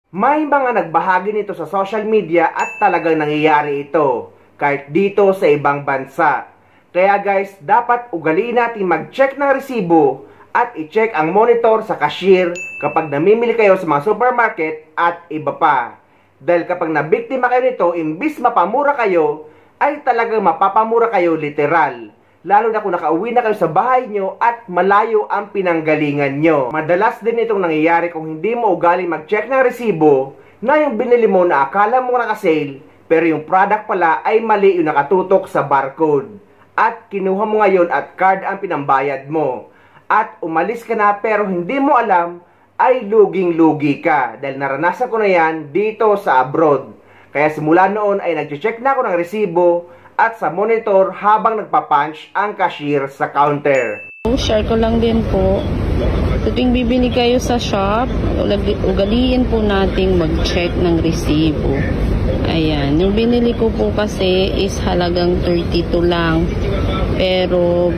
May mga nagbahagi nito sa social media at talagang nangyayari ito, kahit dito sa ibang bansa. Kaya guys, dapat ugaliin natin mag-check ng resibo at i-check ang monitor sa cashier kapag namimili kayo sa mga supermarket at iba pa. Dahil kapag nabiktima kayo nito, imbis mapamura kayo, ay talagang mapapamura kayo literal. Lalo na kung nakauwi na kayo sa bahay nyo at malayo ang pinanggalingan nyo. Madalas din itong nangyayari kung hindi mo ugaling mag-check ng resibo na yung binili mo na akala mo naka-sale, pero yung product pala ay mali yung nakatutok sa barcode. At kinuha mo ngayon at card ang pinambayad mo. At umalis ka na pero hindi mo alam, ay luging-lugi ka. Dahil naranasan ko na yan dito sa abroad. Kaya simula noon ay nag-check na ako ng resibo at sa monitor habang nagpa-punch ang cashier sa counter. Share ko lang din po, tuwing bibili kayo sa shop, ugaliin po nating mag-check ng resibo. Ayan, yung binili ko po kasi is halagang 32 lang, pero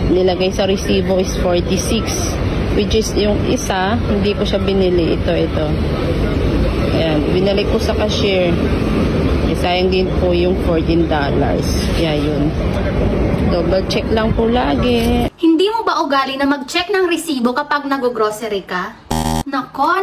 nilagay sa resibo is 46, which is yung isa, hindi ko siya binili, ito. Ayan, binalik ko sa cashier. Sayang din po yung $14. Kaya yun. Double check lang po lagi. Hindi mo ba ugali na mag-check ng resibo kapag nag-grocery ka? Nako,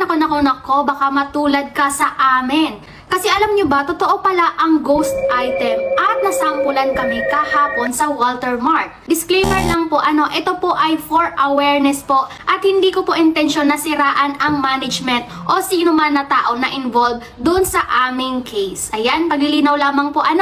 baka matulad ka sa amin. Kasi alam nyo ba, totoo pala ang ghost item at nasampulan kami kahapon sa Walter Mart. Disclaimer lang po, ito po ay for awareness po at hindi ko po intensyon na siraan ang management o sino man na tao na involved dun sa aming case. Ayan, paglilinaw lamang po at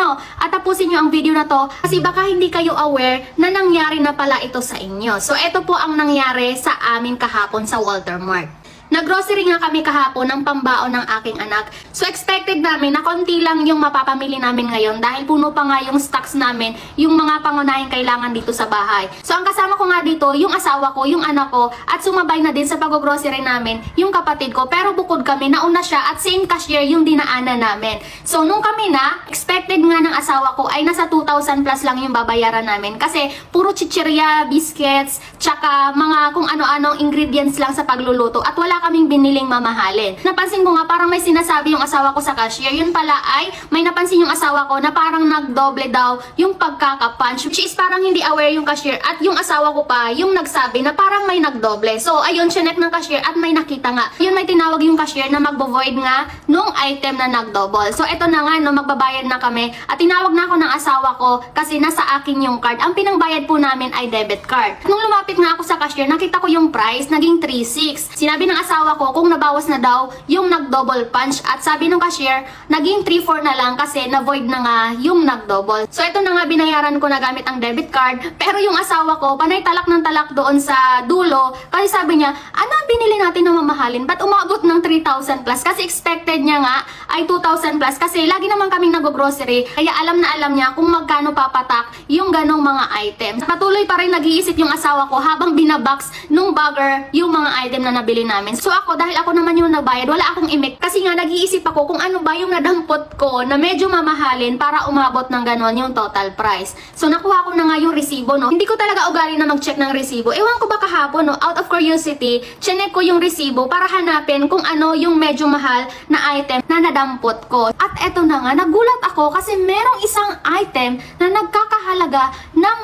tapusin nyo ang video na to kasi baka hindi kayo aware na nangyari na pala ito sa inyo. So ito po ang nangyari sa amin kahapon sa Walter Mart. Nag-grocery nga kami kahapon ng pambaon ng aking anak. So expected namin na konti lang yung mapapamili namin ngayon dahil puno pa nga yung stocks namin, yung mga pangunahing kailangan dito sa bahay. So ang kasama ko nga dito, yung asawa ko, yung anak ko, at sumabay na din sa pag-grocery namin, yung kapatid ko. Pero bukod kami, nauna siya at same cashier yung dinaanan namin. So nung kami na, expected nga ng asawa ko ay nasa 2,000 plus lang yung babayaran namin. Kasi puro chichirya, biscuits, tsaka mga kung ano-anong ingredients lang sa pagluluto at wala kaming biniling mamahalin. Napansin ko nga parang may sinasabi yung asawa ko sa cashier. Yun pala ay may napansin yung asawa ko na parang nagdoble daw yung pagkakapunch, which is parang hindi aware yung cashier at yung asawa ko pa yung nagsabi na parang may nagdoble. So ayun, chinek ng cashier at may nakita nga. Yun, may tinawag yung cashier na magbo-void nga nung item na nagdouble. So eto na nga, magbabayad na kami at tinawag na ako ng asawa ko kasi nasa akin yung card. Ang pinangbayad po namin ay debit card. Nung lumapit nga ako sa cashier, nakita ko yung price, naging 3,600. Sinabi ng asawa ko kung nabawas na daw yung nag-double punch at sabi ng cashier, naging 3,400 na lang kasi na-void na nga yung nag-double. So ito na nga, binayaran ko na gamit ang debit card, pero yung asawa ko, panay talak ng talak doon sa dulo kasi sabi niya, ano ang binili natin na mamahalin? Ba't umabot ng 3,000 plus? Kasi expected niya nga ay 2,000 plus kasi lagi naman kaming nag-grocery, kaya alam na alam niya kung magkano papatak yung ganong mga items. Patuloy pa rin nag-iisip yung asawa ko habang binabox nung bagger yung mga item na nabili namin. So ako, dahil ako naman yung nagbayad, wala akong imik kasi nga nag-iisip ako kung ano ba yung nadampot ko na medyo mamahalin para umabot ng ganon yung total price. So nakuha ko na nga yung resibo, no. Hindi ko talaga ugali na mag-check ng resibo. Ewan ko ba kahapon, no, out of curiosity, chinek ko yung resibo para hanapin kung ano yung medyo mahal na item na nadampot ko. At eto na nga, nagulat ako kasi merong isang item na nagkakahalaga ng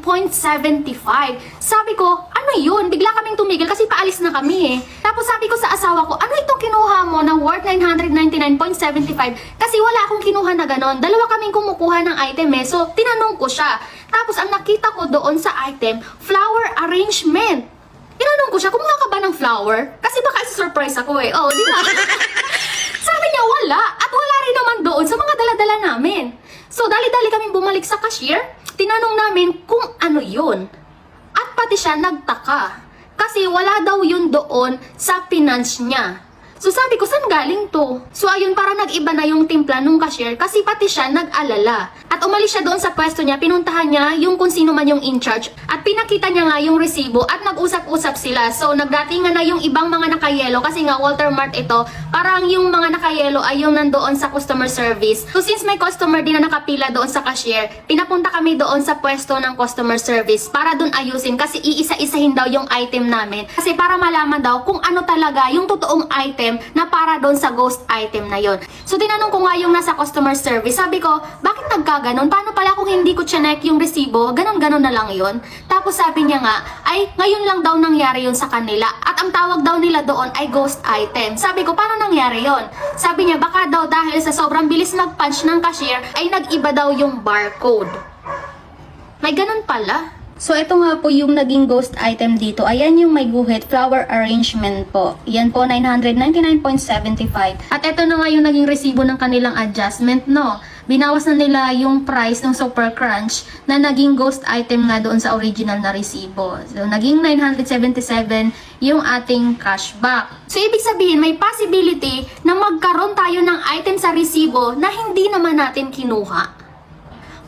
999.75. Sabi ko, ano yun? Bigla kaming tumigil kasi paalis na kami eh. Tapos sabi ko sa asawa ko, ano itong kinuha mo na worth 999.75? Kasi wala akong kinuha na ganon. Dalawa kaming kumukuha ng item eh. So, tinanong ko siya. Tapos, ang nakita ko doon sa item, flower arrangement. Tinanong ko siya, kumuha ka ba ng flower? Kasi baka surprise ako eh. Oh, di ba? Sabi niya, wala. At wala rin naman doon sa mga dala-dala namin. So, dali-dali kaming bumalik sa cashier. Tinanong namin kung ano yun. At pati siya nagtaka. Kasi wala daw yun doon sa finance niya. So sabi ko, saan galing to? So ayun, para nag-iba na yung timpla nung cashier kasi pati siya nag-alala. At umalis siya doon sa pwesto niya, pinuntahan niya yung kung sino man yung in-charge at pinakita niya nga yung resibo at nag-usap-usap sila. So nagdatingan na yung ibang mga nakayelo kasi nga Walter Mart ito, parang yung mga nakayelo ay yung nandoon sa customer service. So since may customer din na nakapila doon sa cashier, pinapunta kami doon sa pwesto ng customer service para doon ayusin kasi iisa-isahin daw yung item namin. Kasi para malaman daw kung ano talaga yung totoong item na para doon sa ghost item na yon. So tinanong ko nga yung nasa customer service, sabi ko, bakit nagkaganon? Paano pala kung hindi ko chinek yung resibo? Ganon-ganon na lang yon. Tapos sabi niya nga, ay ngayon lang daw nangyari yon sa kanila at ang tawag daw nila doon ay ghost item. Sabi ko, paano nangyari yon? Sabi niya, baka daw dahil sa sobrang bilis mag-punch ng cashier ay nag-iba daw yung barcode. May ganon pala. So, ito nga po yung naging ghost item dito. Ayan yung may guhit, flower arrangement po. Yan po, 999.75. At ito na nga yung naging resibo ng kanilang adjustment, no? Binawas na nila yung price ng Super Crunch na naging ghost item nga doon sa original na resibo. So, naging 977 yung ating cashback. So, ibig sabihin, may possibility na magkaroon tayo ng item sa resibo na hindi naman natin kinuha.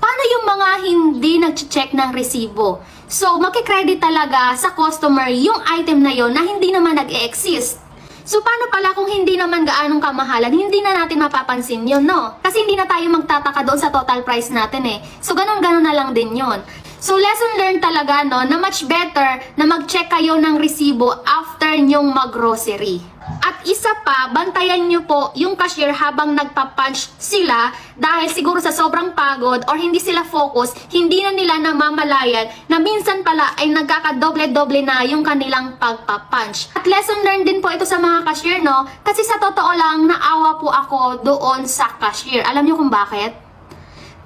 Paano yung mga hindi nag-check ng resibo? So, makikredit talaga sa customer yung item na yon na hindi naman nag-e-exist. So, paano pala kung hindi naman gaanong kamahalan, hindi na natin mapapansin yun, no? Kasi hindi na tayo magtataka doon sa total price natin eh. So, ganon-ganon na lang din yon. So, lesson learned talaga, no, na much better na mag-check kayo ng resibo after nyong mag-grocery. At isa pa, bantayan nyo po yung cashier habang nagpa-punch sila dahil siguro sa sobrang pagod or hindi sila focus, hindi na nila namamalayan na minsan pala ay nagkakadoble-doble na yung kanilang pagpa-punch. At lesson learned din po ito sa mga cashier, no? Kasi sa totoo lang, naawa po ako doon sa cashier. Alam nyo kung bakit?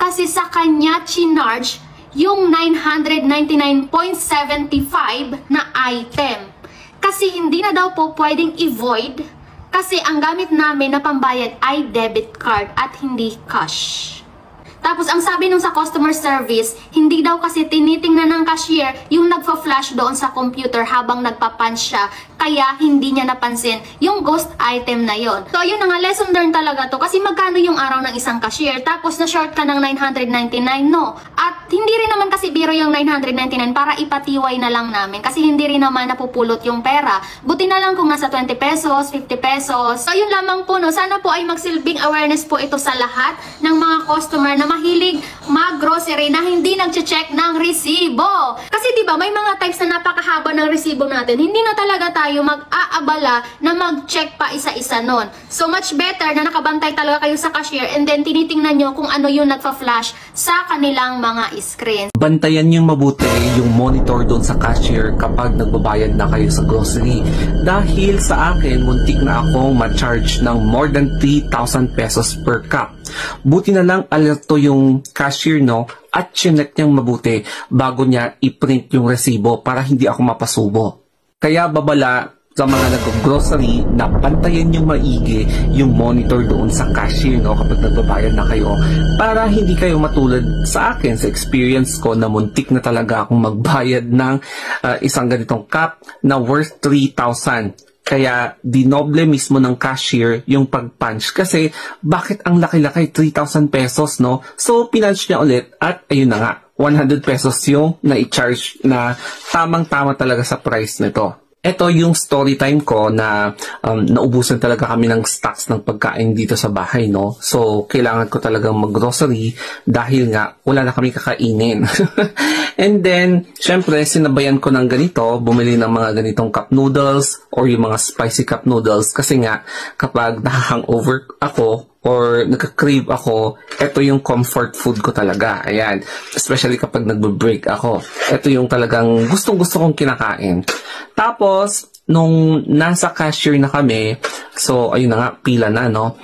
Kasi sa kanya chinarge yung 999.75 na item. Kasi hindi na daw po pwedeng i-void kasi ang gamit namin na pambayad ay debit card at hindi cash. Tapos ang sabi nung sa customer service, hindi daw kasi tinitingnan ng cashier yung nagfa-flash doon sa computer habang nagpa-punch siya. Kaya hindi niya napansin yung ghost item na yon. So yun na nga, lesson learned talaga to. Kasi magkano yung araw ng isang cashier? Tapos na-short ka ng 999, no? At hindi rin naman kasi biro yung 999 para ipatiway na lang namin. Kasi hindi rin naman napupulot yung pera. Buti na lang kung nasa 20 pesos, 50 pesos. So yun lamang po, no? Sana po ay magsilbing awareness po ito sa lahat ng mga customer na mahilig mag-grocery na hindi nag-check ng resibo. Kasi diba, may mga times na napakahaba ng resibo natin. Hindi na talaga tayo mag-aabala na mag-check pa isa-isa nun. So much better na nakabantay talaga kayo sa cashier and then tinitingnan nyo kung ano yung nagpa-flash sa kanilang mga screen. Bantayan yung mabuti yung monitor doon sa cashier kapag nagbabayad na kayo sa grocery. Dahil sa akin, muntik na akong ma-charge ng more than 3,000 pesos per cup. Buti na lang alerto yung cashier, no, at chinek niyang mabuti bago niya i-print yung resibo para hindi ako mapasubo. Kaya babala sa mga nag-grocery na bantayan yung maigi yung monitor doon sa cashier, no, kapag nagbabayad na kayo para hindi kayo matulad sa akin, sa experience ko na muntik na talaga akong magbayad ng isang ganitong cup na worth 3,000. Kaya dinoble mismo ng cashier yung pag-punch kasi bakit ang laki-laki, 3,000 pesos, no? So pinunch niya ulit at ayun na nga, 100 pesos yung na-i-charge na tamang-tama talaga sa price nito. Ito yung story time ko na naubusan talaga kami ng stocks ng pagkain dito sa bahay, no? So, kailangan ko talagang mag-grocery dahil nga wala na kami kakainin. And then, syempre, sinabayan ko ng ganito, bumili ng mga ganitong cup noodles or yung mga spicy cup noodles kasi nga kapag nahangover ako or nagka-crave ako, ito yung comfort food ko talaga. Ayan. Especially kapag nagbe-break ako. Ito yung talagang gustong-gusto kong kinakain. Tapos, nung nasa cashier na kami, so, ayun na nga, pila na, no?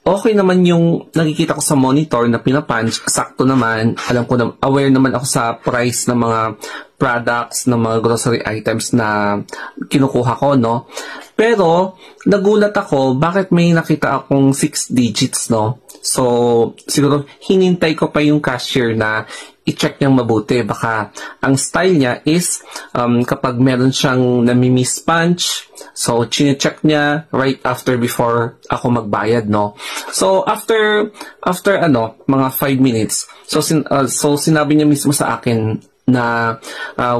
Okay naman yung nakikita ko sa monitor na pinapunch. Sakto naman. Alam ko na, aware naman ako sa price ng mga products, ng mga grocery items na kinukuha ko, no? Pero, nagulat ako, bakit may nakita akong 6 digits, no? So, siguro, hinintay ko pa yung cashier na i-check niyang mabuti. Baka ang style niya is kapag meron siyang namimiss punch, so chine-check niya right after before ako magbayad, no? So after mga 5 minutes, so sinabi niya mismo sa akin na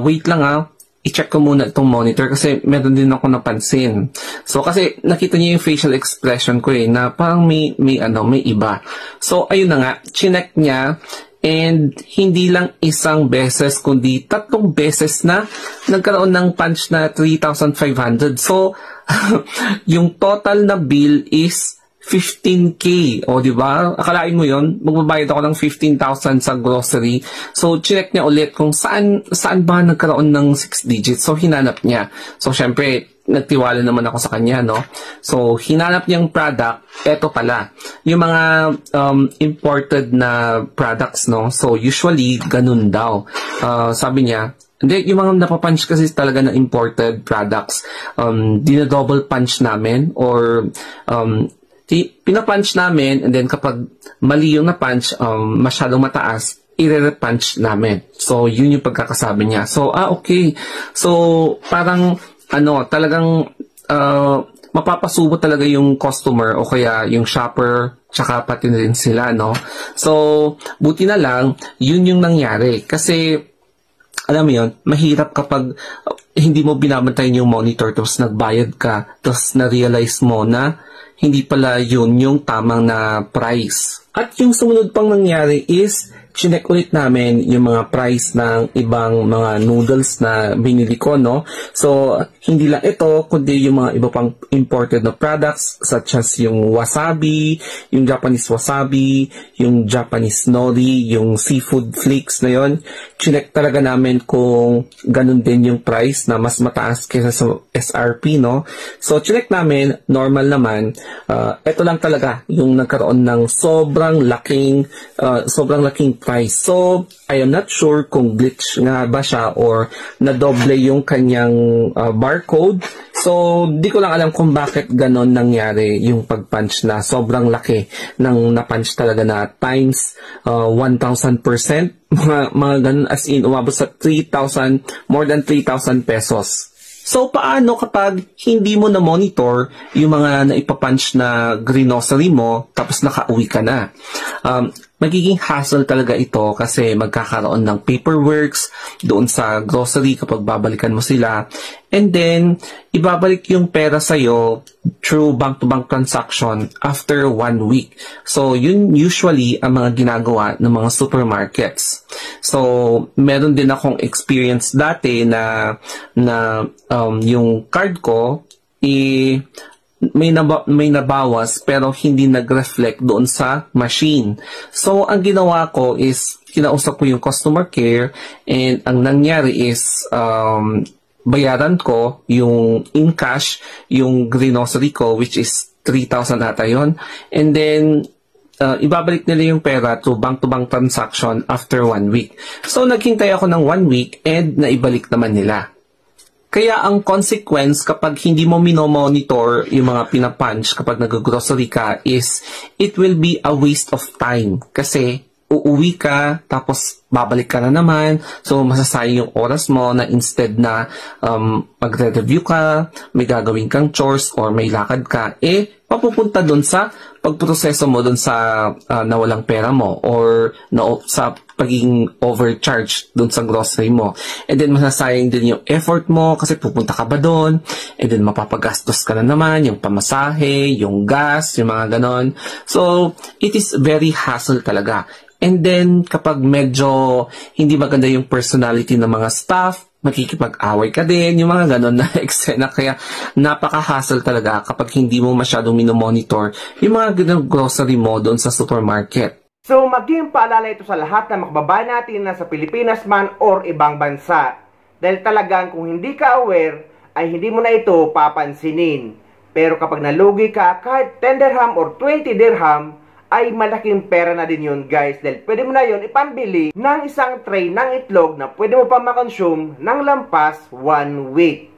wait lang i-check ko muna itong monitor kasi meron din ako napansin. So kasi nakita niya yung facial expression ko na parang may iba. So ayun na nga, chinek niya, and hindi lang isang beses kundi 3 beses na nagkaroon ng punch na 3,500. So yung total na bill is 15K. O, di ba? Akalain mo yon, magbabayad ako ng 15,000 sa grocery. So, chinek niya ulit kung saan ba nagkaroon ng 6 digits. So, hinanap niya. So, syempre, nagtiwala naman ako sa kanya, no? So, hinanap niyang product. Eto pala. Yung mga imported na products, no? So, usually, ganun daw. Sabi niya, hindi, yung mga napapunch kasi talaga na imported products, dinadouble punch namin or pinapunch namin, and then kapag mali yung na-punch, masyadong mataas, i-re-punch namin. So, yun yung pagkakasabi niya. So, okay. So, parang, talagang mapapasubo talaga yung customer o kaya yung shopper, tsaka pati rin sila, no? So, buti na lang, yun yung nangyari. Kasi, alam mo yun, mahirap kapag hindi mo binabantayan yung monitor, tapos nagbayad ka, tapos na-realize mo na hindi pala yun yung tamang na price. At yung sumunod pang nangyari is, chinek ulit namin yung mga price ng ibang mga noodles na binili ko, no? So, hindi lang ito, kundi yung mga iba pang imported na products, such as yung wasabi, yung Japanese wasabi, yung Japanese nori, yung seafood flakes na yon. Chinek talaga namin kung ganun din yung price na mas mataas kaysa sa SRP, no? So, chinek namin, normal naman, ito lang talaga yung nagkaroon ng sobrang laking price. So, I am not sure kung glitch nga ba siya or na-double yung kanyang barcode. So, di ko lang alam kung bakit ganon nangyari yung pag-punch na sobrang laki ng na-punch talaga na times 1,000%. Mga ganon, as in, umabot sa 3,000, more than 3,000 pesos. So, paano kapag hindi mo na-monitor yung mga naipapunch na grocery mo tapos nakauwi ka na? Magiging hassle talaga ito kasi magkakaroon ng paperworks doon sa grocery kapag babalikan mo sila. And then, ibabalik yung pera sa'yo through bank-to-bank transaction after 1 week. So, yun usually ang mga ginagawa ng mga supermarkets. So, meron din akong experience dati na yung card ko, may nabawas pero hindi nag-reflect doon sa machine. So, ang ginawa ko is, kinausap ko yung customer care, and ang nangyari is, bayaran ko yung in cash, yung grocery ko, which is 3,000 ata yun. And then, ibabalik nila yung pera to bank-to-bank transaction after 1 week. So, naghintay ako ng 1 week and naibalik naman nila. Kaya ang consequence kapag hindi mo minomonitor yung mga pinapunch kapag nag-grocery ka is it will be a waste of time. Kasi uuwi ka, tapos babalik ka na naman. So, masasayang yung oras mo na instead na magre-review ka, may gagawin kang chores or may lakad ka, papupunta dun sa pagproseso mo dun sa nawalang pera mo or sa pagiging overcharged dun sa grocery mo. And then, masasayang din yung effort mo kasi pupunta ka ba dun? And then, mapapagastos ka na naman, yung pamasahe, yung gas, yung mga ganon. So, it is very hassle talaga. And then, kapag medyo hindi maganda yung personality ng mga staff, makikipag-away ka din, yung mga ganon na eksena. Kaya, napaka-hassle talaga kapag hindi mo masyadong minomonitor yung mga grocery mo doon sa supermarket. So, maging paalala ito sa lahat na makababayan natin na sa Pilipinas man or ibang bansa. Dahil talagang kung hindi ka aware, ay hindi mo na ito papansinin. Pero kapag nalugi ka, kahit 10 dirham or 20 dirham, ay malaking pera na din yun, guys. Dahil pwede mo na yun ipambili ng isang tray ng itlog na pwede mo pa makonsume ng lampas 1 week.